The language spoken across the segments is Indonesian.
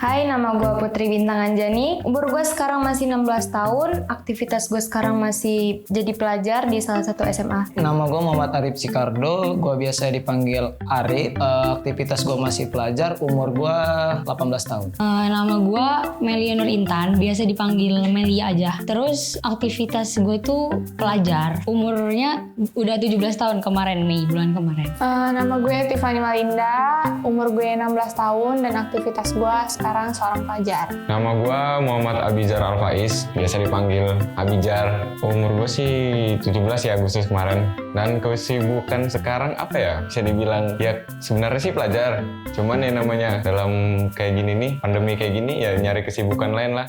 Hai, nama gue Putri Bintang Anjani. Umur gue sekarang masih 16 tahun. Aktivitas gue sekarang masih jadi pelajar di salah satu SMA. Nama gue Muhammad Arif Sikardo. Gue biasa dipanggil Arif. Aktivitas gue masih pelajar. Umur gue 18 tahun. Nama gue Melia Nur Intan. Biasa dipanggil Melia aja. Terus aktivitas gue tuh pelajar. Umurnya udah 17 tahun kemarin, Mei, bulan kemarin. Nama gue Tiffany Malinda. Umur gue 16 tahun dan aktivitas gue sekarang seorang pelajar. Nama gue Muhammad Abijar Alfaiz, biasa dipanggil Abijar. Umur gue sih 17 ya, Agustus kemarin. Dan kesibukan sekarang apa ya? Bisa dibilang ya sebenarnya sih pelajar. Cuman ya namanya dalam kayak gini nih, pandemi kayak gini ya nyari kesibukan lain lah.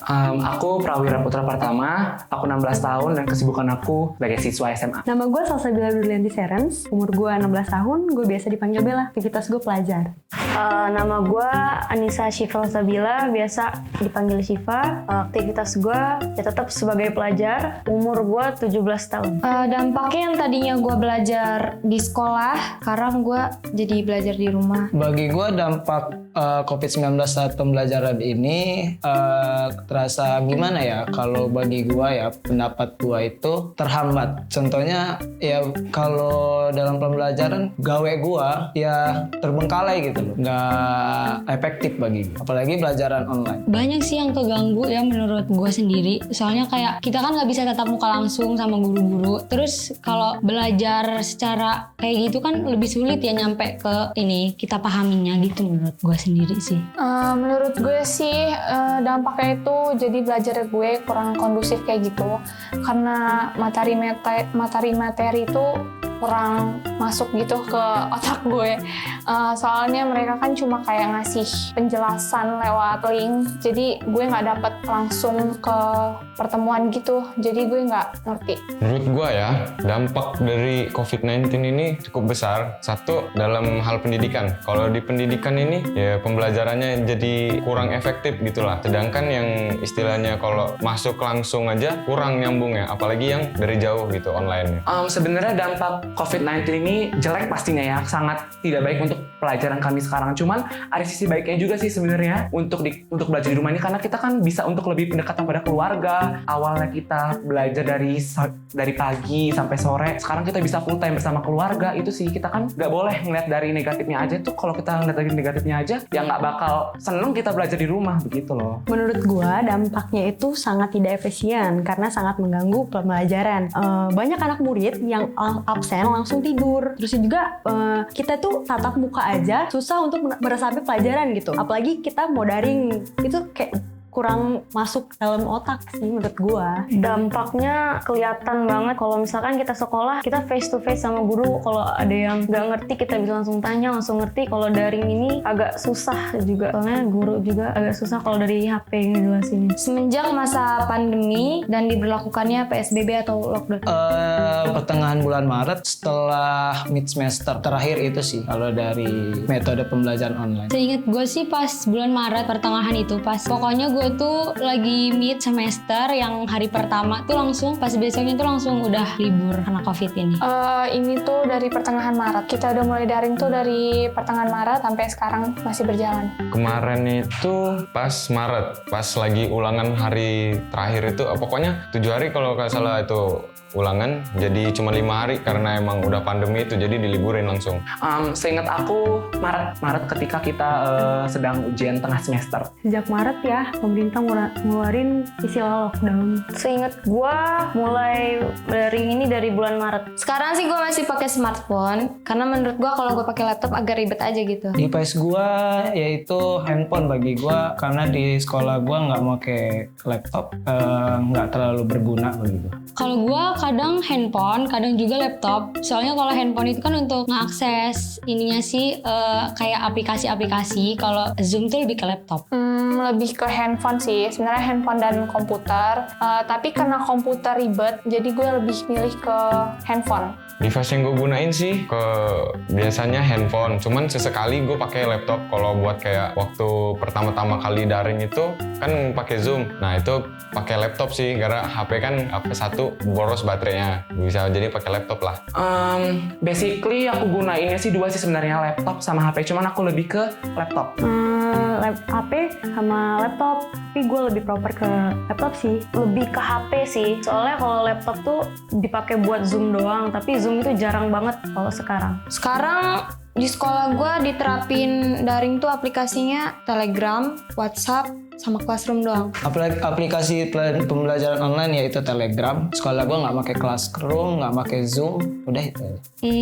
Aku Prawira Putra Pratama, aku 16 tahun dan kesibukan aku sebagai siswa SMA. Nama gue Salsabila Durlianti Serens, umur gue 16 tahun, gue biasa dipanggil Bella, aktivitas gue pelajar. Nama gue Anissa Syifa Sabila, biasa dipanggil Syifa. Aktivitas gue ya tetap sebagai pelajar, umur gue 17 tahun. Dampaknya yang tadinya gue belajar di sekolah, sekarang gue jadi belajar di rumah. Bagi gue dampak COVID-19 saat pembelajaran ini terasa gimana ya? Kalau bagi gue ya pendapat gue itu terhambat. Contohnya ya kalau dalam pembelajaran gawe gue ya terbengkalai gitu loh. Nggak efektif bagi gue. Apalagi pelajaran online. Banyak sih yang keganggu ya menurut gue sendiri. Soalnya kayak kita kan nggak bisa tatap muka langsung sama guru-guru. Terus kalau belajar secara kayak gitu kan lebih sulit ya nyampe ke ini kita pahaminya gitu menurut gue sendiri sih. Menurut gue sih dampaknya itu jadi belajar gue kurang kondusif kayak gitu. Karena materi itu kurang masuk gitu ke otak gue. Soalnya mereka kan cuma kayak ngasih penjelasan lewat link, jadi gue nggak dapet langsung ke pertemuan gitu, jadi gue nggak ngerti. Menurut gue ya, dampak dari COVID-19 ini cukup besar. Satu, dalam hal pendidikan. Kalau di pendidikan ini, ya pembelajarannya jadi kurang efektif gitulah. Sedangkan yang istilahnya kalau masuk langsung aja kurang nyambung ya, apalagi yang dari jauh gitu online. Sebenarnya dampak COVID-19 ini jelek pastinya ya, sangat tidak baik untuk pelajaran kami sekarang. Cuman ada sisi baiknya juga sih sebenarnya untuk belajar di rumah ini, karena kita kan bisa untuk lebih pendekatan pada keluarga. Awalnya kita belajar dari pagi sampai sore, sekarang kita bisa full time bersama keluarga. Itu sih kita kan nggak boleh ngeliat dari negatifnya aja tuh. Kalau kita ngeliat dari negatifnya aja, ya nggak bakal seneng kita belajar di rumah begitu loh. Menurut gue dampaknya itu sangat tidak efisien karena sangat mengganggu pembelajaran. Banyak anak murid yang absen langsung tidur. Terus juga kita tuh tatap muka aja susah untuk meresapi pelajaran gitu. Apalagi kita mau daring, itu kayak kurang masuk dalam otak sih menurut gua. Dampaknya kelihatan banget kalau misalkan kita sekolah, kita face to face sama guru. Kalau ada yang nggak ngerti kita bisa langsung tanya, langsung ngerti. Kalau daring ini agak susah juga, soalnya guru juga agak susah kalau dari HP ngejelasinnya. Semenjak masa pandemi dan diberlakukannya PSBB atau lockdown. Pertengahan bulan Maret setelah mid semester terakhir itu sih kalau dari metode pembelajaran online. Seingat gue sih pas bulan Maret pertengahan itu pokoknya gue tuh lagi mid semester yang hari pertama tuh langsung pas besoknya tuh langsung udah libur karena COVID ini. Ini tuh dari pertengahan Maret. Kita udah mulai daring tuh dari pertengahan Maret sampai sekarang masih berjalan. Kemarin itu pas Maret, pas lagi ulangan hari terakhir itu, pokoknya 7 hari kalau nggak salah itu ulangan, jadi cuma 5 hari karena emang udah pandemi itu, jadi diliburin langsung. Seingat aku Maret ketika kita sedang ujian tengah semester. Sejak Maret ya pemerintah ngeluarin istilah lockdown. Seingat gue mulai daring ini dari bulan Maret. Sekarang sih gue masih pakai smartphone karena menurut gue kalau gue pakai laptop agak ribet aja gitu. Device gue yaitu handphone bagi gue, karena di sekolah gue nggak mau pakai laptop, nggak terlalu berguna bagi gue. Kalau gue kadang handphone, kadang juga laptop. Soalnya kalau handphone itu kan untuk mengakses ininya sih kayak aplikasi-aplikasi. Kalau Zoom tuh lebih ke laptop. Lebih ke handphone sih, sebenarnya handphone dan komputer. Tapi karena komputer ribet, jadi gue lebih milih ke handphone. Device yang gue gunain sih biasanya handphone, cuman sesekali gue pakai laptop kalau buat kayak waktu pertama-tama kali daring itu kan pakai Zoom. Nah itu pakai laptop sih, karena HP kan HP1 boros baterainya, bisa jadi pakai laptop lah. Basically aku gunainnya sih dua sih sebenarnya, laptop sama HP, cuman aku lebih ke laptop. HP sama laptop. Tapi gue lebih proper ke laptop sih. Lebih ke HP sih, soalnya kalau laptop tuh dipakai buat Zoom doang, tapi Zoom itu jarang banget kalau sekarang. Sekarang di sekolah gue diterapin daring tuh aplikasinya Telegram, WhatsApp, sama Classroom doang. Aplikasi pembelajaran online yaitu Telegram. Sekolah gue nggak pakai Classroom, nggak pakai Zoom, udah itu.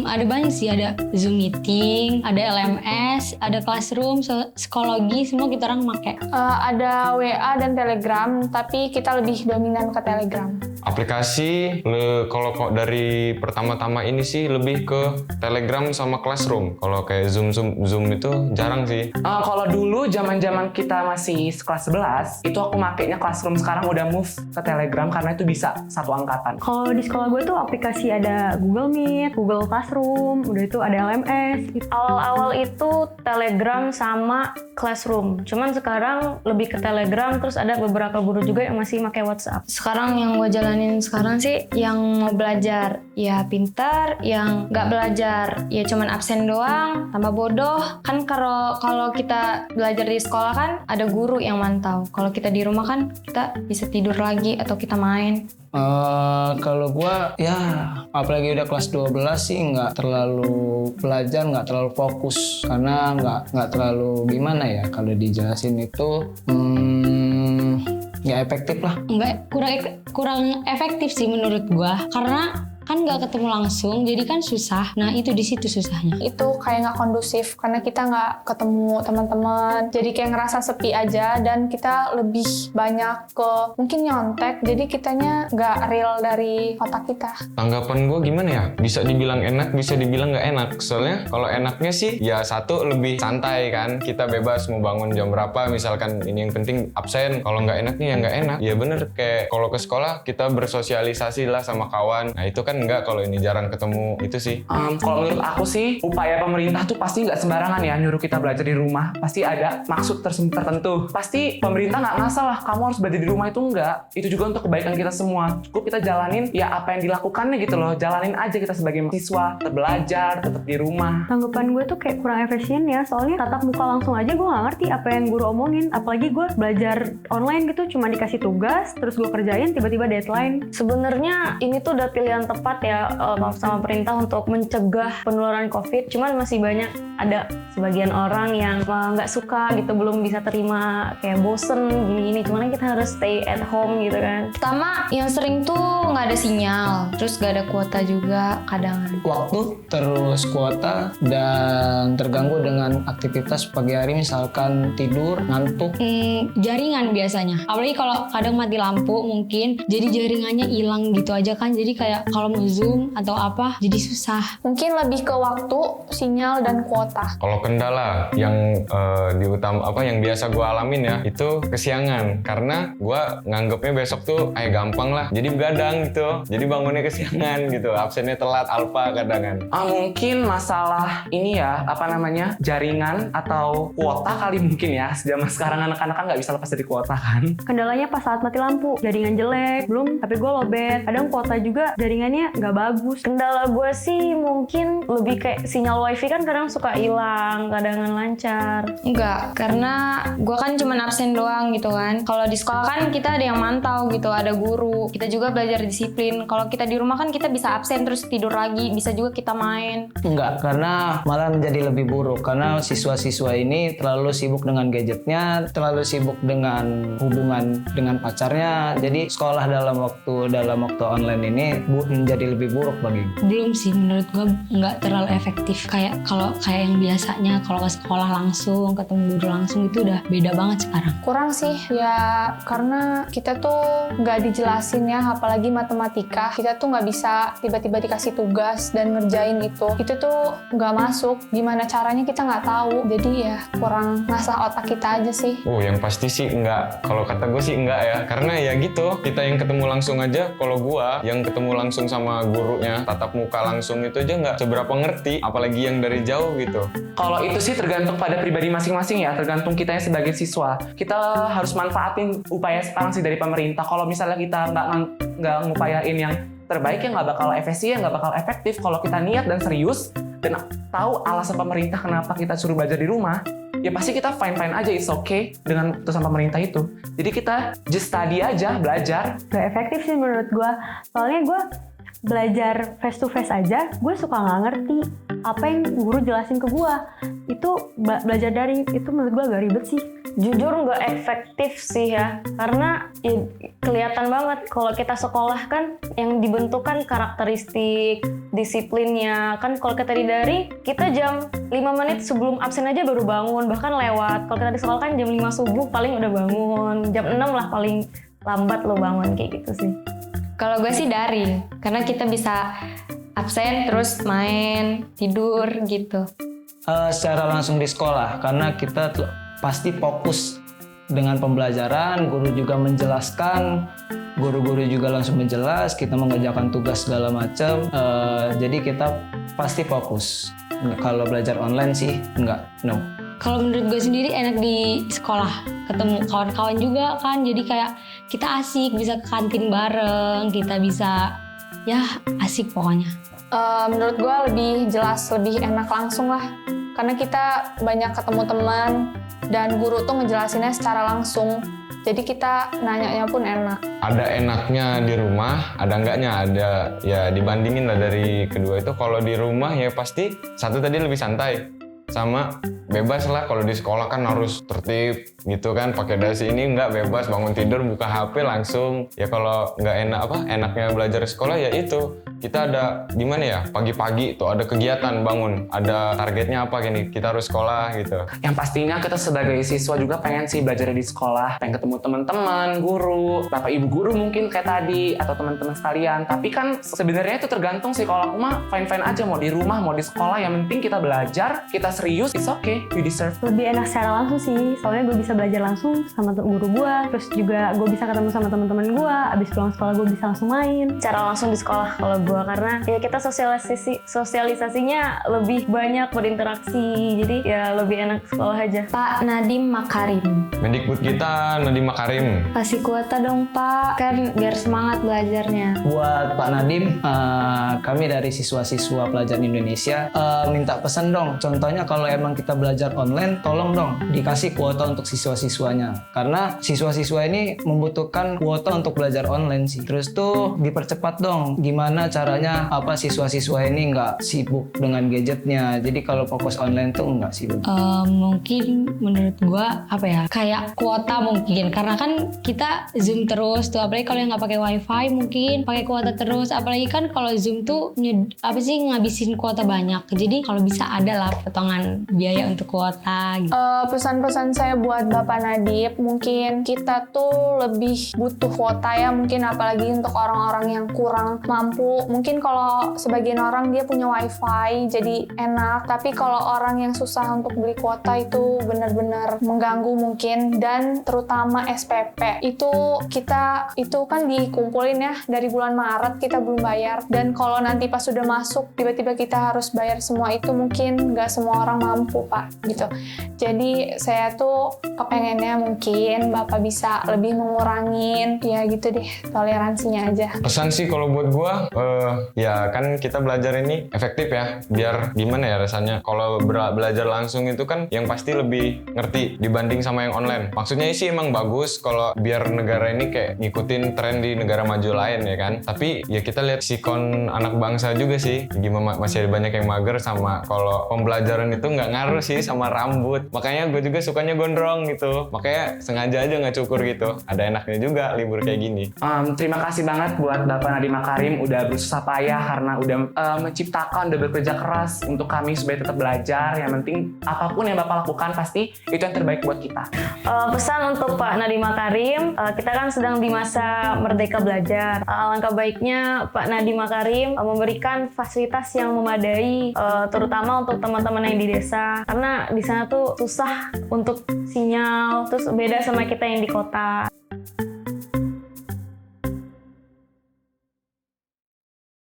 Ada banyak sih, ada Zoom meeting, ada LMS, ada Classroom, psikologi, semua kita orang pakai. Ada WA dan Telegram, tapi kita lebih dominan ke Telegram. Aplikasi kalau dari pertama-tama ini sih lebih ke Telegram sama Classroom. Kalau kayak Zoom itu jarang sih. Kalau dulu zaman kita masih kelas 11, itu aku makainya Classroom. Sekarang udah move ke Telegram karena itu bisa satu angkatan. Kalau di sekolah gue tuh aplikasi ada Google Meet, Google Classroom, udah itu ada LMS. Awal-awal itu Telegram sama Classroom, cuman sekarang lebih ke Telegram, terus ada beberapa guru juga yang masih pakai WhatsApp. Sekarang yang gue jalanin sekarang sih, yang mau belajar ya pintar, yang nggak belajar ya cuman absen doang, tambah bodoh. Kan kalau kita belajar di sekolah kan ada guru yang mantau. Kalau kita di rumah kan kita bisa tidur lagi atau kita main. Kalau gue ya apalagi udah kelas 12 sih nggak terlalu belajar, nggak terlalu fokus karena nggak terlalu gimana ya kalau dijelasin itu ya efektif lah. Kurang efektif sih menurut gua, karena kan nggak ketemu langsung, jadi kan susah. Nah itu di situ susahnya. Itu kayak nggak kondusif karena kita nggak ketemu teman-teman, jadi kayak ngerasa sepi aja, dan kita lebih banyak ke mungkin nyontek, jadi kitanya nggak real dari otak kita. Tanggapan gue gimana ya? Bisa dibilang enak, bisa dibilang nggak enak. Soalnya kalau enaknya sih ya satu lebih santai kan, kita bebas mau bangun jam berapa, misalkan ini yang penting absen. Kalau nggak enaknya ya nggak enak. Ya bener, kayak kalau ke sekolah kita bersosialisasi lah sama kawan. Nah itu kan enggak, kalau ini jarang ketemu itu sih. Kalau menurut aku sih upaya pemerintah tuh pasti nggak sembarangan ya nyuruh kita belajar di rumah. Pasti ada maksud tertentu. Pasti pemerintah nggak ngasal lah kamu harus belajar di rumah, itu enggak. Itu juga untuk kebaikan kita semua. Cukup kita jalanin ya apa yang dilakukannya gitu loh. Jalanin aja kita sebagai mahasiswa, tetap belajar, tetap di rumah. Tanggapan gue tuh kayak kurang efisien ya, soalnya tatap muka langsung aja gue nggak ngerti apa yang guru omongin. Apalagi gue belajar online gitu, cuma dikasih tugas, terus gue kerjain, tiba-tiba deadline. Sebenarnya ini tuh udah pilihan tepat ya sama pemerintah untuk mencegah penularan COVID. Cuman masih banyak ada sebagian orang yang nggak suka gitu, belum bisa terima, kayak bosen gini-gini. Cuman kita harus stay at home gitu kan. Pertama yang sering tuh nggak ada sinyal, terus nggak ada kuota juga kadang. Waktu terus kuota dan terganggu dengan aktivitas pagi hari, misalkan tidur, ngantuk. Jaringan biasanya, apalagi kalau kadang mati lampu mungkin, jadi jaringannya hilang gitu aja kan. Jadi kayak kalau mau Zoom atau apa jadi susah. Mungkin lebih ke waktu, sinyal, dan kuota. Kalau kendala yang yang biasa gue alamin ya, itu kesiangan. Karena gue nganggepnya besok tuh gampang lah, jadi begadang gitu. Jadi bangunnya kesiangan gitu, absennya telat alfa kadangan. Mungkin masalah ini ya, jaringan atau kuota kali mungkin ya. Zaman sekarang anak-anak kan nggak bisa lepas dari kuota kan. Kendalanya pas saat mati lampu, jaringan jelek, belum HP gue lowbat. Kadang kuota juga jaringannya nggak bagus. Kendala gue sih mungkin lebih kayak sinyal wifi kan kadang suka hilang, kadang lancar. Enggak, karena gue kan cuma absen doang gitu kan. Kalau di sekolah kan kita ada yang mantau gitu, ada guru. Kita juga belajar disiplin. Kalau kita di rumah kan kita bisa absen terus tidur lagi, bisa juga kita main. Enggak, karena malah menjadi lebih buruk. Karena siswa-siswa ini terlalu sibuk dengan gadgetnya, terlalu sibuk dengan hubungan dengan pacarnya. Jadi sekolah dalam waktu online ini menjadi lebih buruk bagi gue. Belum sih, menurut gue nggak terlalu efektif. Kayak yang biasanya kalau ke sekolah langsung, ketemu guru langsung, itu udah beda banget sekarang. Kurang sih ya, karena kita tuh nggak dijelasin ya, apalagi matematika. Kita tuh nggak bisa tiba-tiba dikasih tugas dan ngerjain itu tuh nggak masuk. Gimana caranya kita nggak tahu. Jadi ya kurang ngasah otak kita aja sih. Yang pasti sih enggak. Kalau kata gue sih enggak ya. Karena ya gitu, kita yang ketemu langsung aja. Kalau gue yang ketemu langsung sama gurunya, tatap muka langsung itu aja nggak seberapa ngerti. Apalagi yang dari jauh gitu. Kalau itu sih tergantung pada pribadi masing-masing ya. Tergantung kitanya sebagai siswa. Kita harus manfaatin upaya sekarang sih dari pemerintah. Kalau misalnya kita nggak ngupayain yang terbaik, ya nggak bakal efisien, nggak bakal efektif. Kalau kita niat dan serius dan tahu alasan pemerintah kenapa kita suruh belajar di rumah, ya pasti kita fine-fine aja, it's okay dengan keputusan pemerintah itu. Jadi kita just study aja, belajar. Gak efektif sih menurut gue. Soalnya gue belajar face to face aja, gue suka nggak ngerti apa yang guru jelasin ke gue. Itu belajar daring, itu menurut gue agak ribet sih. Jujur nggak efektif sih ya, karena ya, kelihatan banget kalau kita sekolah kan yang dibentuk kan karakteristik, disiplinnya. Kan kalau kita di daring, kita jam 5 menit sebelum absen aja baru bangun, bahkan lewat. Kalau kita di sekolah kan jam 5 subuh paling udah bangun, jam 6 lah paling lambat lo bangun, kayak gitu sih. Kalau gue sih daring, karena kita bisa absen terus main, tidur gitu. Secara langsung di sekolah, karena kita pasti fokus dengan pembelajaran, guru juga menjelaskan, guru-guru juga langsung menjelas, kita mengerjakan tugas segala macam, jadi kita pasti fokus. Kalau belajar online sih enggak, no. Kalau menurut gue sendiri enak di sekolah, ketemu kawan-kawan juga kan, jadi kayak kita asik, bisa ke kantin bareng, kita bisa ya asik pokoknya. Menurut gue lebih jelas, lebih enak langsung lah. Karena kita banyak ketemu teman dan guru tuh ngejelasinnya secara langsung. Jadi kita nanyanya pun enak. Ada enaknya di rumah, ada enggaknya, ada ya dibandingin lah dari kedua itu. Kalau di rumah ya pasti satu tadi lebih santai, sama bebas lah. Kalau di sekolah kan harus tertib gitu kan, pakai dasi. Ini nggak bebas, bangun tidur buka HP langsung. Ya kalau nggak enak enaknya belajar di sekolah ya itu kita ada gimana ya, pagi-pagi tuh ada kegiatan bangun, ada targetnya apa gini, kita harus sekolah gitu. Yang pastinya kita sebagai siswa juga pengen sih belajar di sekolah, pengen ketemu teman-teman, guru, bapak ibu guru mungkin kayak tadi, atau teman-teman sekalian. Tapi kan sebenarnya itu tergantung sih. Kalau aku mah fine-fine aja, mau di rumah mau di sekolah, yang penting kita belajar, kita serius, it's okay, you deserve. Lebih enak secara langsung sih, soalnya gue bisa belajar langsung sama guru gue, terus juga gue bisa ketemu sama teman-teman gue, abis pulang sekolah gue bisa langsung main. Cara langsung di sekolah kalau gue, karena ya kita sosialisasinya lebih banyak berinteraksi, jadi ya lebih enak sekolah aja. Pak Nadiem Makarim. Mendikbud kita Nadiem Makarim. Kasih kuota dong Pak, kan biar semangat belajarnya. Buat Pak Nadiem, kami dari siswa-siswa pelajar Indonesia minta pesan dong. Contohnya kalau emang kita belajar online, tolong dong dikasih kuota untuk siswa-siswanya. Karena siswa-siswa ini membutuhkan kuota untuk belajar online sih. Terus tuh dipercepat dong, gimana caranya siswa-siswa ini nggak sibuk dengan gadgetnya. Jadi kalau fokus online tuh nggak sibuk. Mungkin menurut gua kayak kuota mungkin, karena kan kita Zoom terus tuh, apalagi kalau yang nggak pakai wifi mungkin pakai kuota terus, apalagi kan kalau Zoom tuh ngabisin kuota banyak. Jadi kalau bisa ada lah potongan biaya untuk kuota gitu. Pesan-pesan saya buat Bapak Nadiem, mungkin kita tuh lebih butuh kuota ya, mungkin apalagi untuk orang-orang yang kurang mampu. Mungkin kalau sebagian orang dia punya wifi jadi enak, tapi kalau orang yang susah untuk beli kuota itu benar-benar mengganggu mungkin. Dan terutama SPP itu kan dikumpulin ya dari bulan Maret, kita belum bayar, dan kalau nanti pas sudah masuk tiba-tiba kita harus bayar semua itu, mungkin nggak semua orang mampu Pak gitu. Jadi saya tuh kepengennya mungkin Bapak bisa lebih mengurangin ya gitu deh, toleransinya aja. Pesan sih kalau buat gua, ya kan kita belajar ini efektif ya, biar gimana ya rasanya kalau belajar langsung itu kan yang pasti lebih ngerti dibanding sama yang online. Maksudnya sih emang bagus kalau biar negara ini kayak ngikutin tren di negara maju lain ya kan, tapi ya kita lihat sikon anak bangsa juga sih, gimana masih ada banyak yang mager, sama kalau pembelajaran itu nggak ngaruh sih sama rambut. Makanya gue juga sukanya gondrong gitu, makanya sengaja aja nggak cukur gitu. Ada enaknya juga libur kayak gini. Terima kasih banget buat Bapak Nadiem Makarim udah bersusah payah, karena udah menciptakan, udah bekerja keras untuk kami supaya tetap belajar. Yang penting apapun yang Bapak lakukan pasti itu yang terbaik buat kita. Pesan untuk Pak Nadiem Makarim, kita kan sedang di masa merdeka belajar. Alangkah baiknya Pak Nadiem Makarim memberikan fasilitas yang memadai, terutama untuk teman-teman yang di desa, karena di sana tuh susah untuk sinyal, terus beda sama kita yang di kota.